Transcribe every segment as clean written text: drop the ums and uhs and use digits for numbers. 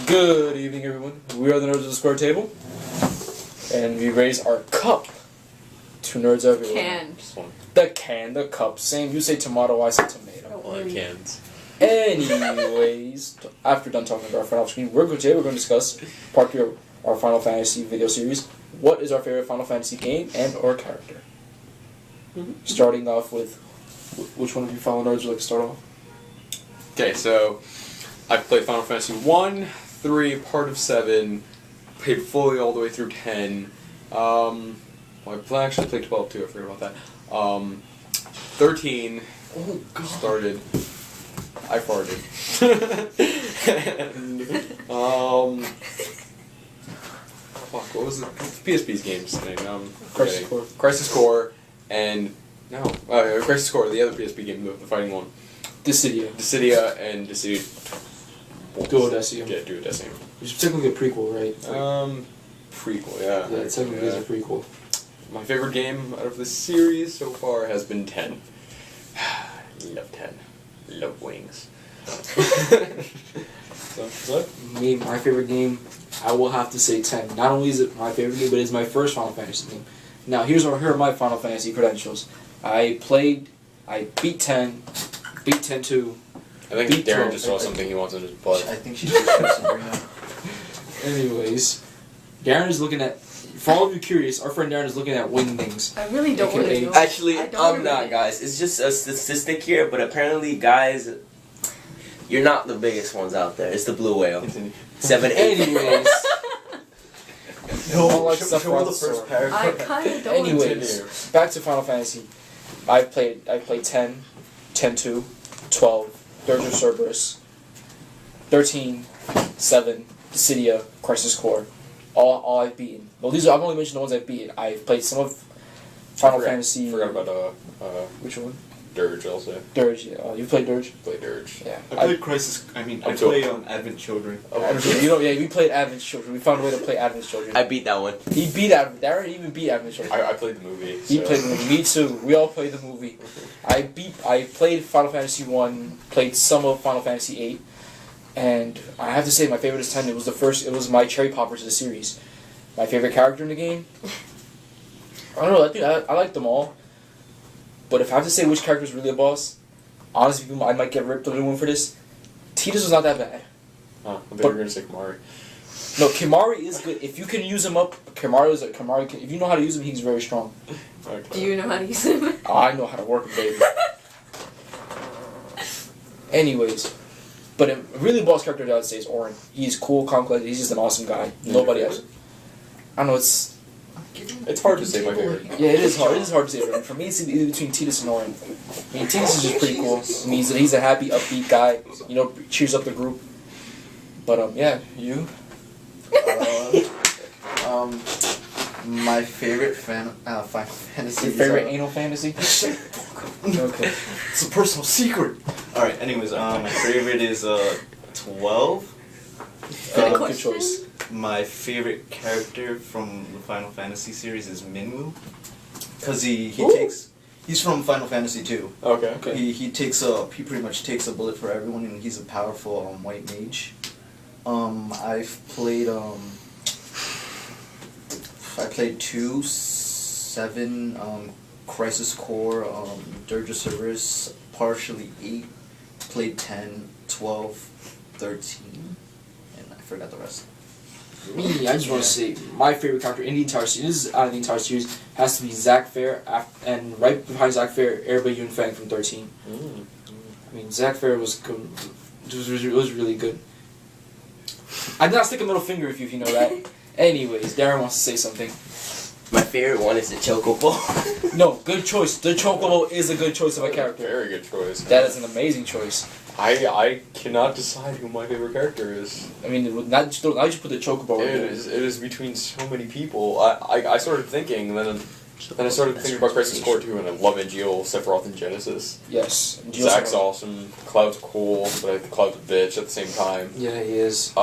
Good evening, everyone. We are the Nerds of the Square Table, and we raise our cup to nerds everywhere. The cup. Same. You say tomato, I say tomato. Cans. Anyways, after done talking about our final screen, we're going to discuss part 3 of our Final Fantasy video series. What is our favorite Final Fantasy game and or character? Starting off with, which one of you fellow nerds would like to start off? Okay, so I've played Final Fantasy 1, 3, part of 7, played fully all the way through 10. Well, I actually played 12 too, I forgot about that. 13, started. I farted. And, fuck, what was the PSP's game's name? Crisis Core. Crisis Core, and, Crisis Core, the other PSP game, the fighting one. Dissidia and Dissidia Duodecium. Yeah, Duodecium. Which is technically a prequel, right? Prequel, yeah. Yeah, it technically is a prequel. My favorite game out of the series so far has been 10. Love 10. Love wings. Me, my favorite game, I will have to say 10. Not only is it my favorite game, but it's my first Final Fantasy game. Now, here are my Final Fantasy credentials. I beat 10, beat 10-2. I think Darren just saw something he wants in his butt. I think she's just right now. Anyways, Darren is looking at, for all of you curious, our friend Darren is looking at wing things. I really don't want to know. Actually, I'm not, guys. It's just a statistic here, but apparently, guys, you're not the biggest ones out there. It's the blue whale. 7, 8. Anyways. No, like show the first paragraph. I kind of don't Anyways, back to Final Fantasy. I played 10, 10-2, 12, Dirge of Cerberus, 13, 7, Dissidia, Crisis Core. All I've beaten. Well, I've only mentioned the ones I've beaten. I've played some of Final Fantasy. Forgot about which one? Dirge also. Dirge. Yeah. You played Dirge? Played Dirge. Yeah. I played Crisis. I played Advent Children. We played Advent Children. We found a way to play Advent Children. I beat that one. He beat Advent. Darren even beat Advent Children. I played the movie. He played the movie. Me too. We all played the movie. I played Final Fantasy 1, played some of Final Fantasy 8, and I have to say my favorite is 10. It was my cherry popper to the series. My favorite character in the game? I don't know, I think I like them all. But if I have to say which character is really a boss, honestly, I might get ripped a little one for this. Tidus was not that bad. I thought you were going to say Kimahri. No, Kimahri is good. If you can use him up, if you know how to use him, he's very strong. Okay. Do you know how to use him? I know how to work him, baby. Anyways, but a really boss character that I would say is Auron. He's cool, calm, collected. He's just an awesome guy. Nobody else. I don't know, It's hard to say my favorite. Yeah, it is hard. It is hard to say. For me, it's either between Tidus and Auron. I mean, Tidus is just pretty cool. I mean, he's a happy, upbeat guy. You know, cheers up the group. But yeah, you. My favorite Final Fantasy. Your favorite anal fantasy? Okay. It's a personal secret. All right. Anyways, my favorite is 12. Good choice. My favorite character from the Final Fantasy series is Minwu, because he's from Final Fantasy 2. Okay. He pretty much takes a bullet for everyone, and he's a powerful white mage. I've played I played 2, 7, Crisis Core, Dirge of Cerberus, partially 8, played 10, 12, 13, and I forgot the rest. Me, I just want to say, my favorite character in the entire series, out of the entire series, has to be Zack Fair, and right behind Zack Fair, Erba Yunfang from 13. I mean, Zack Fair was good. It was really good. I did not stick a middle finger if you know that. Anyways, Darren wants to say something. My favorite one is the Chocobo. No, good choice. The Chocobo is a good choice of a character. Very good choice. That is an amazing choice. I cannot decide who my favorite character is. I mean, I just put the Chocobo right there. It is between so many people. I started thinking, and then I started thinking about Crisis Core 2, and I love Angeal, Sephiroth, and Genesis. Yes. Zack's awesome. Cloud's cool, but I think Cloud's a bitch at the same time. Yeah, he is.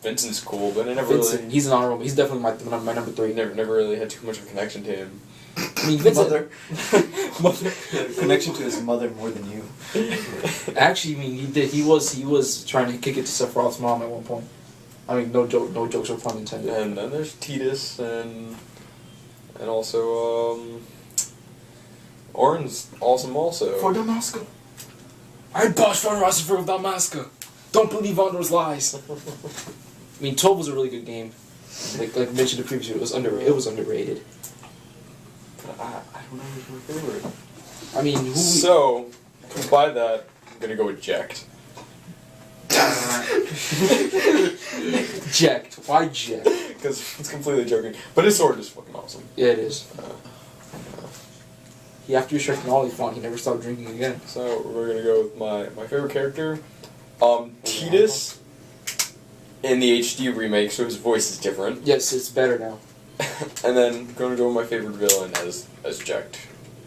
Vincent's cool, but I never Vincent, he's an honorable. He's definitely my number 3. never really had too much of a connection to him. I mean, Vincent. Mother. Connection to his mother more than you. Actually, I mean, he was trying to kick it to Sephiroth's mom at one point. I mean, no joke, no jokes or pun intended. And then there's Tidus and also Orin's awesome also. For Damascus. I bought Von Rosenberg of Dalmasca. Don't believe Andor's lies. I mean, 12 was a really good game. Like mentioned the previous year, it was underrated. I don't know who's my favorite. I mean, who? So, by that, I'm gonna go with Jekt. Jekt. Why Jekt? Because it's completely joking. But his sword is fucking awesome. Yeah, it is. He after you strike all he fought, he never stopped drinking again. So, we're gonna go with my favorite character. Tidus in the HD remake, so his voice is different. Yes, it's better now. And then gonna go with my favorite villain as Jekt.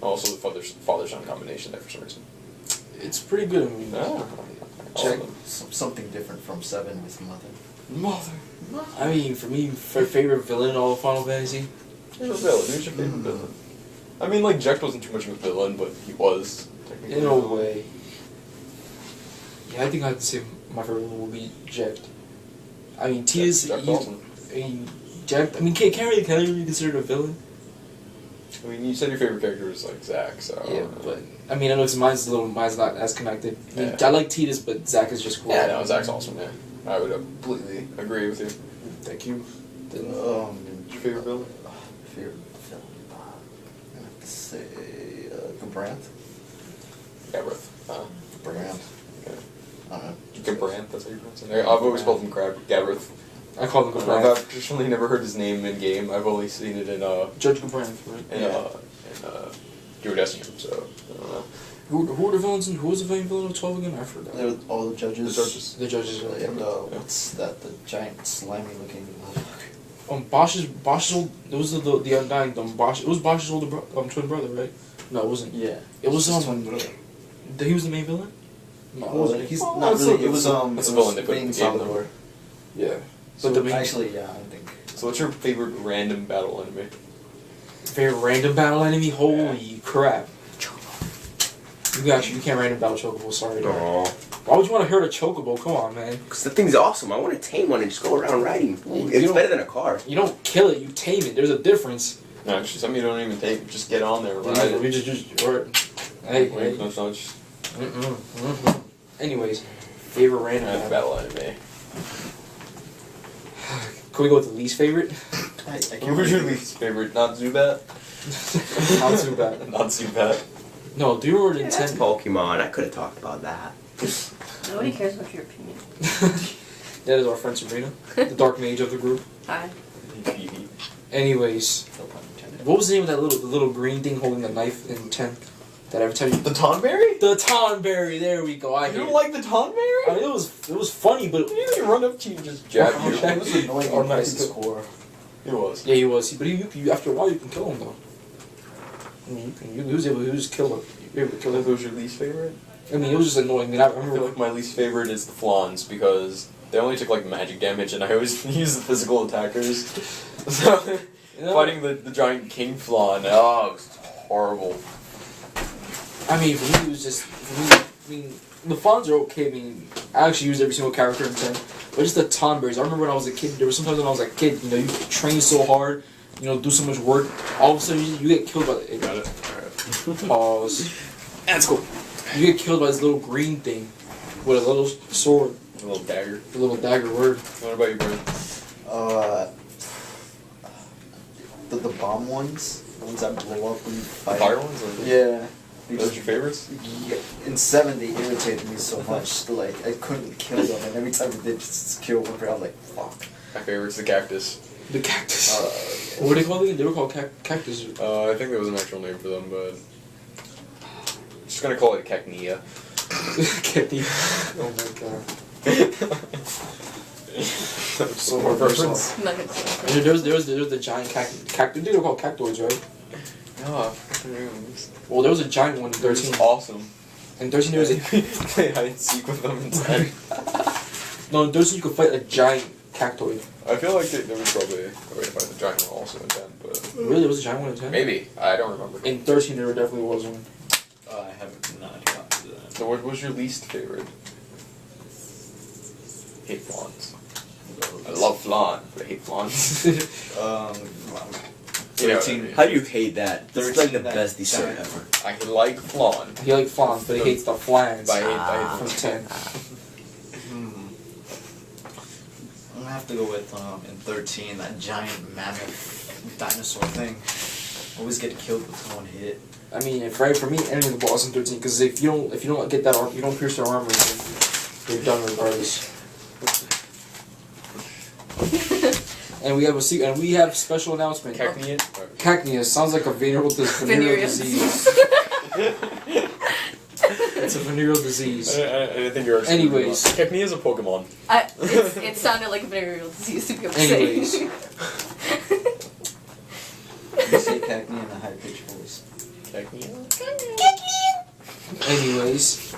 Also the father-son combination there for some reason. It's pretty good. I mean, Jekt. Something different from 7 with Mother. Mother. I mean, for me, favorite villain in all of Final Fantasy. Who's your villain? Who's your favorite villain? I mean, like, Jekt wasn't too much of a villain, but he was. In a way. Yeah, I think I have to say my favorite villain will be Jekt. I mean, Tidus. Jekt's awesome. I mean, Jekt. I mean, can't really be considered a villain. I mean, you said your favorite character was like Zack, so. Yeah, but I mean, I know mine's not as connected. I mean, Yeah. I like Tidus, but Zack is just cool. Yeah, no, Zack's awesome. Yeah, I would completely agree with you. Thank you. Then, What's your favorite villain? Favorite villain. I have to say Gabranth. Gabrith. Gabranth. Okay. I don't know. Gabrant, that's how you pronounce it. I've always called him Gabrith. I call him I've Gabranth. traditionally never heard his name in game. I've only seen it in Judge Gabranth, right? Duodecium, so I don't know. Who are the villains? Who was the main villain of 12 again? I forgot. There were all the judges. The judges. The judges. And what's that? The giant slimy looking. Bosch's old. It was the Undying. Bosch. It was Bosch's older twin brother, right? No, it wasn't. Yeah. It was his twin brother. He was the main villain. He's Oh, not that's really. a- It was that's a villain they put in Rain the game, Salvador. Yeah. So But the main Actually, yeah, I think. So what's your favorite random battle enemy? favorite random battle enemy. Holy crap! You can't random battle Chocobo. Sorry. dog. No. Why would you want to hurt a Chocobo? Come on, man. Because the thing's awesome. I want to tame one and just go around riding. You It's don't- better than a car. You don't kill it. You tame it. There's a difference. No, actually, some of you don't even take. Just get on there, right? We just or, hey. Wait, no, it's not just Anyways, favorite random battle. battle enemy. Can we go with the least favorite? I can't Who's your remember. least favorite? Not Zubat? Not too bad. Not Zubat. No, do you remember Yeah, that's Nintendo? Pokemon. I could have talked about that. Nobody cares about your opinion. That is our friend Sabrina, the dark mage of the group. Hi. Anyways, No pun intended. what was the name of that little green thing holding a knife in 10? That every time you... The Tonberry? The Tonberry, there we go. I You hate don't it. like the Tonberry? I mean, it was funny, but... You run up to you and just jab you. It was annoying Or in nice. Crisis Core. It was. Yeah, he was. But you after a while, you can kill him, though. I mean, he was able to just kill him. You were able to kill him. Who's your least favorite? I mean, it was just annoying. I mean, I I feel remember... like my least favorite is the Flans because they only took like magic damage and I always use the physical attackers. So You know, fighting the giant king Flan, oh, it was horrible. I mean, for me, it was just... For me, I mean, the Fawns are okay. I mean, I actually used every single character in 10. But just the Tonberries. I remember when I was a kid, there were sometimes when I was a kid, you know, you train so hard, you know, do so much work, all of a sudden you get killed by the... Got it. Alright. Pause. That's cool. You get killed by this little green thing with a little sword, A little dagger. a little dagger word. What about you, Brian? The bomb ones, the ones that blow up when you fight. Fire ones? Or Yeah. Those your favorites? Yeah. In 7, they irritated me so much. Like I couldn't kill them, and every time I did just kill one, I'm like, fuck. My favorite's the cactus. The cactus. Uh, What were they called again? They were called cactus. I think there was an actual name for them, but I'm just gonna call it Cacnea. Kitty. Oh my god. So hard reference. I'm not gonna say There's the giant cactus. They were called cactoids, right? No, I forgot their names. Well, there was a giant one in They're 13. just awesome. In 13 there was a... Play hide and seek with them instead. No, in 13 you could fight a giant cactoid. I feel like there was probably a way to fight the giant one also in 10, but Really? There was a giant one in 10? maybe. I don't remember. In 13 there definitely was one. I haven't not gotten to that. So what was your least favorite? Hate wands. I love flan, but I hate flan. You know, 13. How do you hate that? This is like the 13 best dessert giant- ever. I like flan. He likes flan, but he hates the flans. But I hate From 10. I'm gonna have to go with in 13 that giant mammoth dinosaur thing. Always get killed with one hit. I mean, if right for me, enemy of the boss in 13, because if you don't get that arm, you don't pierce their armor, then you're done regardless. And we have special announcement. Cacnea? Cacnea sounds like a venereal Venereal disease. It's a venereal disease. I think you're. Anyways. Cacnea is a Pokemon. It sounded like a venereal disease to be able to Anyways. say. You say Cacnea in a high pitched voice. Cacnea? Anyways,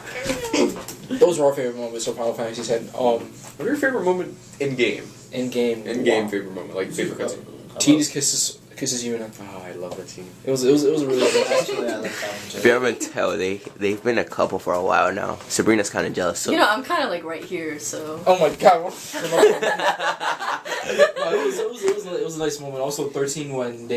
those are our favorite moments of Final Fantasy X. What's your favorite moment in game? In game. Favorite moment, like favorite cutscene. Tidus kisses Yuna. Oh, I love that scene. It was a really good. Actually, I like that one too. If you haven't tell, they've been a couple for a while now. Sabrina's kind of jealous. So. You know, I'm kind of like right here, so. Oh my god! No, it was a nice moment. Also, 13 when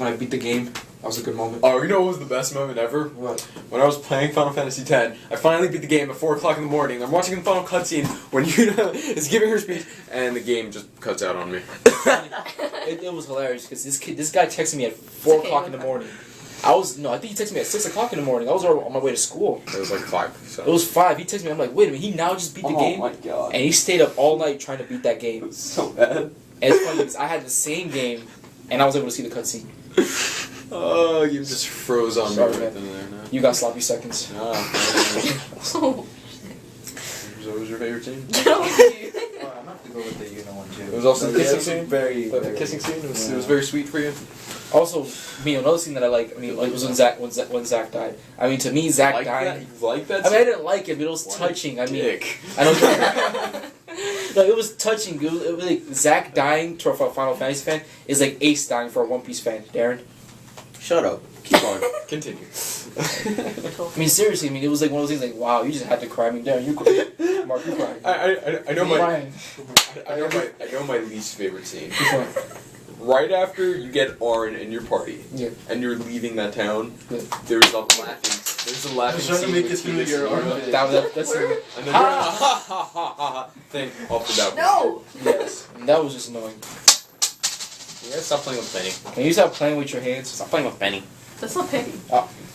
I beat the game, that was a good moment. Oh, you know what was the best moment ever? What? When I was playing Final Fantasy X, I finally beat the game at 4 o'clock in the morning. I'm watching the final cutscene when Yuna is giving her speech, and the game just cuts out on me. It was hilarious because this guy texted me at 4 o'clock in the morning. I think he texted me at 6 o'clock in the morning. I was already on my way to school. It was like 5. So. It was 5. He texted me. I'm like, wait a minute. He now just beat the game, Oh my god. and he stayed up all night trying to beat that game. So bad. And it's funny because I had the same game, and I was able to see the cutscene. Oh, you just froze on Sorry, me right man. then and there. No. You got sloppy seconds. Ah, Oh. so what was your favorite scene? Get over here. I'm gonna have to go with the Yuna one too. It was also the Yeah, kissing it's scene? Very, The very kissing scene? It was yeah. very sweet for you? Also, another scene that I like. It was when Zack died. I mean, to me, Zack Like dying. that? You like that I mean, I scene? didn't like it, but it was What a touching. I mean, dick. I don't. No, it was touching. It was like Zack dying to a Final Fantasy fan is like Ace dying for a One Piece fan. Darren. Shut up. Keep on. Continue. I mean, seriously. I mean, it was like one of those things. Like, wow, you just had to cry. I mean, Darren, you Mark, you crying. I know You my crying. I know my least favorite scene. Which one? Right after you get Arn in your party Yeah. and you're leaving that town, Yeah. there's a laughing trying to scene make with it through Tidus your and arm. Yuna. That's And then Ha! you're ha ha ha ha thing off the balcony. No! yes. And that was just annoying. You guys stop playing with Benny. Can you stop playing with your hands? Stop playing with Benny. That's not petty.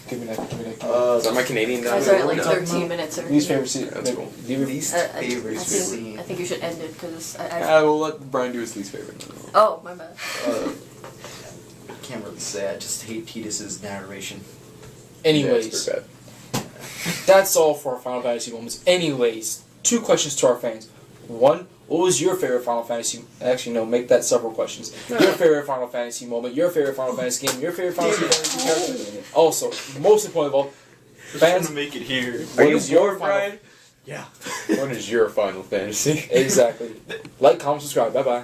Give me that. Give me that. Is that my Canadian Guys guy? are at like what are we talking 13 about? minutes already. Least favorite scene. That's cool. Least favorite I scene. think you should end it because We'll let Brian do his least favorite. Oh, my bad. I can't really say. I just hate Tidus's narration. Anyways. Yeah, it's pretty bad. That's all for our Final Fantasy moments. Anyways, 2 questions to our fans. 1, what was your favorite Final Fantasy? Actually, no, make that several questions. Your favorite Final Fantasy moment, your favorite Final Fantasy game, your favorite Final Fantasy character. Also, most important of all, fans, make it here. what you is your bored, Final Brian? Yeah. What is your Final Fantasy? Exactly. Like, comment, subscribe. Bye bye.